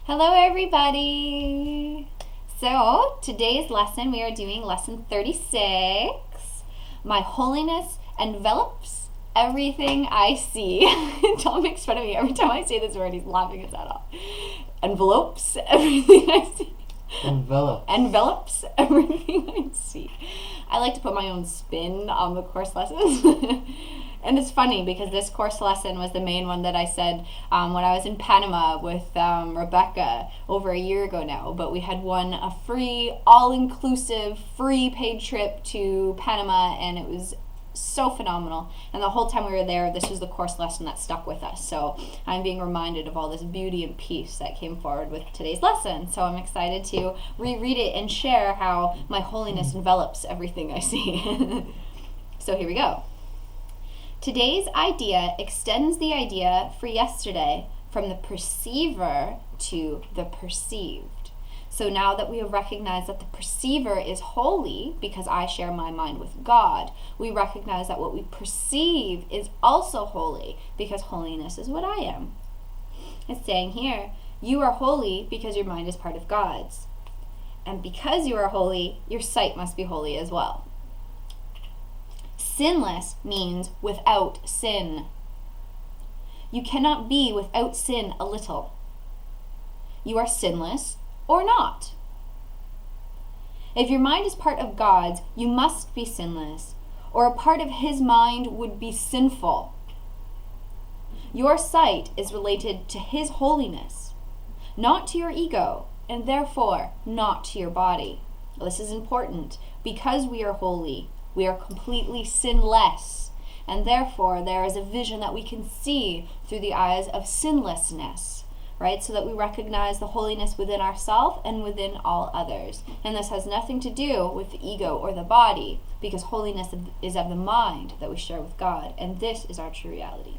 Hello everybody! So today's lesson we are doing lesson 36. My holiness envelops everything I see. Tom makes fun of me every time I say this word. He's laughing his head off. Envelopes everything I see. Envelops everything I see. I like to put my own spin on the course lessons. And it's funny because this course lesson was the main one that I said when I was in Panama with Rebecca over a year ago now. But we had won a free, all-inclusive, free paid trip to Panama, and it was so phenomenal. And the whole time we were there, this was the course lesson that stuck with us. So I'm being reminded of all this beauty and peace that came forward with today's lesson. So I'm excited to reread it and share how my holiness envelops everything I see. So here we go. Today's idea extends the idea for yesterday from the perceiver to the perceived. So now that we have recognized that the perceiver is holy because I share my mind with God, we recognize that what we perceive is also holy because holiness is what I am. It's saying here, you are holy because your mind is part of God's. And because you are holy, your sight must be holy as well. Sinless means without sin. You cannot be without sin a little. You are sinless or not. If your mind is part of God's, you must be sinless, or a part of His mind would be sinful. Your sight is related to His holiness, not to your ego, and therefore not to your body. This is important. Because we are holy, we are completely sinless, and therefore there is a vision that we can see through the eyes of sinlessness, right? So that we recognize the holiness within ourselves and within all others. And this has nothing to do with the ego or the body, because holiness is of the mind that we share with God, and this is our true reality.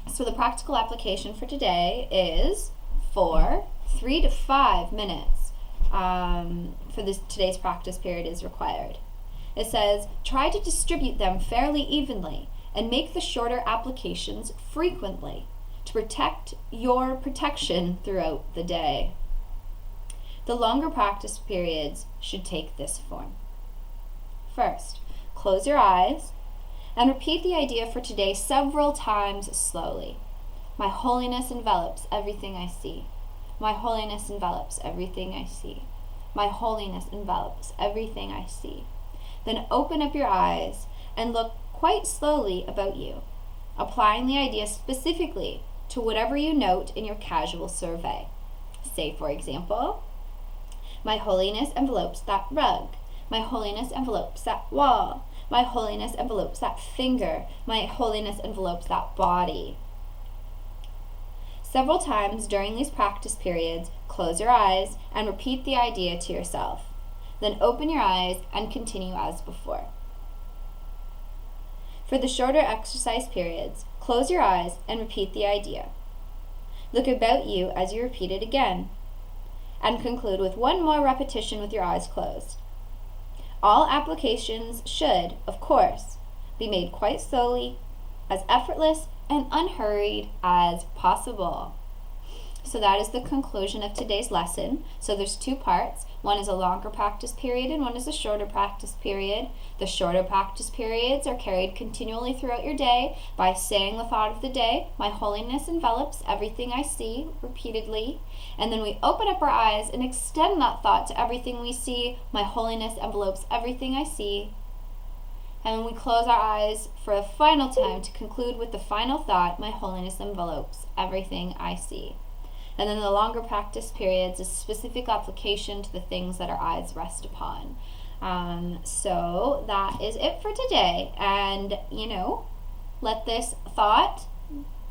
So the practical application for today is for 3 to 5 minutes for today's practice period is required. It says, try to distribute them fairly evenly and make the shorter applications frequently to protect your protection throughout the day. The longer practice periods should take this form. First, close your eyes and repeat the idea for today several times slowly. My holiness envelops everything I see. My holiness envelops everything I see. My holiness envelops everything I see. Then open up your eyes and look quite slowly about you, applying the idea specifically to whatever you note in your casual survey. Say, for example, my holiness envelopes that rug. My holiness envelopes that wall. My holiness envelopes that finger. My holiness envelopes that body. Several times during these practice periods, close your eyes and repeat the idea to yourself. Then open your eyes and continue as before. For the shorter exercise periods, close your eyes and repeat the idea. Look about you as you repeat it again, and conclude with one more repetition with your eyes closed. All applications should, of course, be made quite slowly, as effortless and unhurried as possible. So that is the conclusion of today's lesson. So there's 2 parts. One is a longer practice period and one is a shorter practice period. The shorter practice periods are carried continually throughout your day by saying the thought of the day, my holiness envelops everything I see, repeatedly. And then we open up our eyes and extend that thought to everything we see, my holiness envelopes everything I see. And when we close our eyes for a final time to conclude with the final thought, my holiness envelopes everything I see. And then the longer practice periods is specific application to the things that our eyes rest upon. So that is it for today. And, let this thought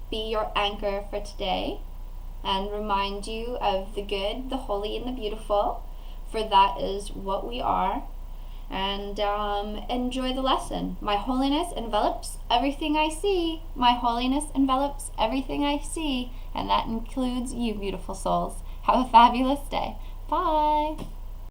be your anchor for today and remind you of the good, the holy, and the beautiful, for that is what we are. And enjoy the lesson. My holiness envelops everything I see. My holiness envelops everything I see. And that includes you, beautiful souls. Have a fabulous day. Bye.